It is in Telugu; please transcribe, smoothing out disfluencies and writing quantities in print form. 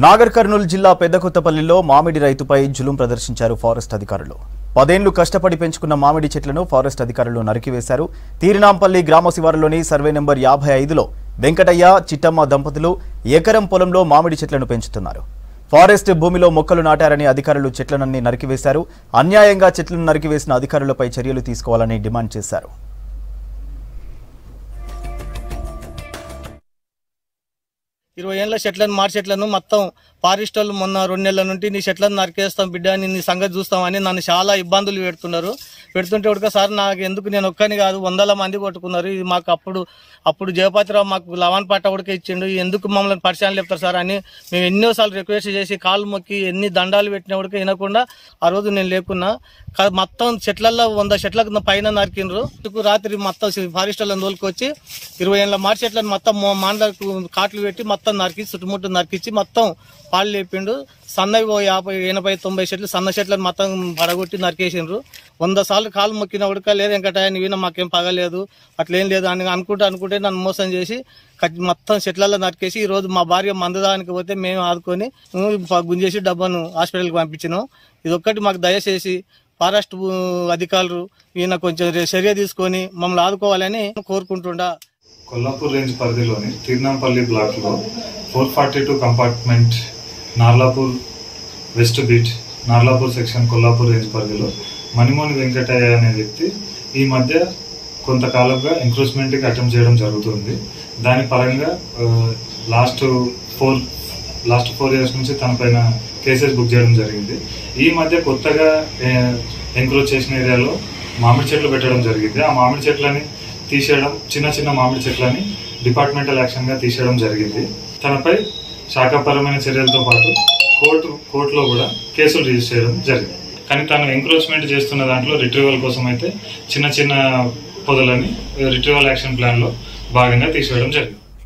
నాగర్ కర్నూలు జిల్లా పెద్దకొత్తపల్లిలో మామిడి రైతుపై జులుం ప్రదర్శించారు ఫారెస్ట్ అధికారులు. 10 ఏళ్లు కష్టపడి పెంచుకున్న మామిడి చెట్లను ఫారెస్ట్ అధికారులు నరికివేశారు. తీరినాంపల్లి గ్రామ శివారులోని సర్వే నెంబర్ 55లో వెంకటయ్య, చిట్టమ్మ దంపతులు ఎకరం పొలంలో మామిడి చెట్లను పెంచుతున్నారు. ఫారెస్ట్ భూమిలో మొక్కలు నాటారని అధికారులు చెట్లనన్నీ నరికివేశారు. అన్యాయంగా చెట్లను నరికివేసిన అధికారులపై చర్యలు తీసుకోవాలని డిమాండ్ చేశారు. 20 ఏళ్ల చెట్లను మాడి చెట్లను మొత్తం ఫారెస్ట్ వాళ్ళు మొన్న 2 నెలల నుండి నీ చెట్లను నరికేస్తాం బిడ్డ, నీ సంగతి చూస్తామని నన్ను చాలా ఇబ్బందులు పెడుతుంటే ఉడక సార్ నాకు ఎందుకు, నేను ఒక్కని కాదు 100 మంది కొట్టుకున్నారు. ఇది మాకు అప్పుడు జయపతిరావు మాకు లవన్ పట్ట ఉడక ఇచ్చిండు, ఎందుకు మమ్మల్ని పరిచయం లేపుతారు సార్ అని మేము ఎన్నోసార్లు రిక్వెస్ట్ చేసి కాళ్ళు మొక్కి ఎన్ని దండాలు పెట్టిన ఉడక వినకుండా ఆ రోజు నేను లేకున్నా. మొత్తం చెట్లలో 100 చెట్లకు పైన నరికిండ్రు. రాత్రి మొత్తం ఫారెస్ట్ వాళ్ళని తోలుకొచ్చి 20 ఏళ్ల మాడి చెట్లను మొత్తం మాండలకు కాట్లు పెట్టి మొత్తం నరికి చుట్టుముట్టు నరికించి మొత్తం పాలు లేపిండు. సన్నవి 50, 80, 90 చెట్లు సన్న చెట్లను మొత్తం పడగొట్టి నరికేసిండ్రు. 100 సార్లు కాలు మొక్కిన ఉడక లేదు వెంకటయ్య విన మాకేం పగలేదు అట్లేం లేదు అని అనుకుంటే నన్ను మోసం చేసి మొత్తం చెట్లలో నరికేసి ఈ రోజు మా భార్య మందుదానికి పోతే మేము ఆదుకొని గుంజేసి డబ్బాను హాస్పిటల్కి పంపించినాం. ఇదొక్కటి మాకు దయచేసి ఫారెస్ట్ అధికారులు ఈయన కొంచెం చర్య తీసుకొని మమ్మల్ని ఆదుకోవాలని కోరుకుంటుండా. కొల్లాపూర్ రేంజ్ పరిధిలోని తీర్నాంపల్లి బ్లాక్ లో 442 compartment Narlapur west beat Narlapur section Kollapur range పరిధిలో మణిమోని వెంకటయ్య అనే వ్యక్తి ఈ మధ్య కొంతకాలంగా ఎంక్రోచ్మెంట్కి అటెంప్ట్ చేయడం జరుగుతుంది. దాని పరంగా లాస్ట్ 4 ఇయర్స్ నుంచి తన పైన కేసెస్ బుక్ చేయడం జరిగింది. ఈ మధ్య కొత్తగా ఎంక్రోచ్ చేసిన ఏరియాలో మామిడి చెట్లు పెట్టడం జరిగింది. ఆ మామిడి చెట్లని తీసేయడం, చిన్న మామిడి చెట్లని డిపార్ట్మెంటల్ యాక్షన్గా తీసేయడం జరిగింది. తనపై శాఖాపరమైన చర్యలతో పాటు కోర్టులో కూడా కేసులు రిజిస్టర్ చేయడం జరిగింది. కానీ తను ఎంక్రోచ్మెంట్ చేస్తున్న దాంట్లో రిట్రీవల్ కోసం అయితే చిన్న పొదలని రిట్రీవల్ యాక్షన్ ప్లాన్లో భాగంగా తీసేయడం జరిగింది.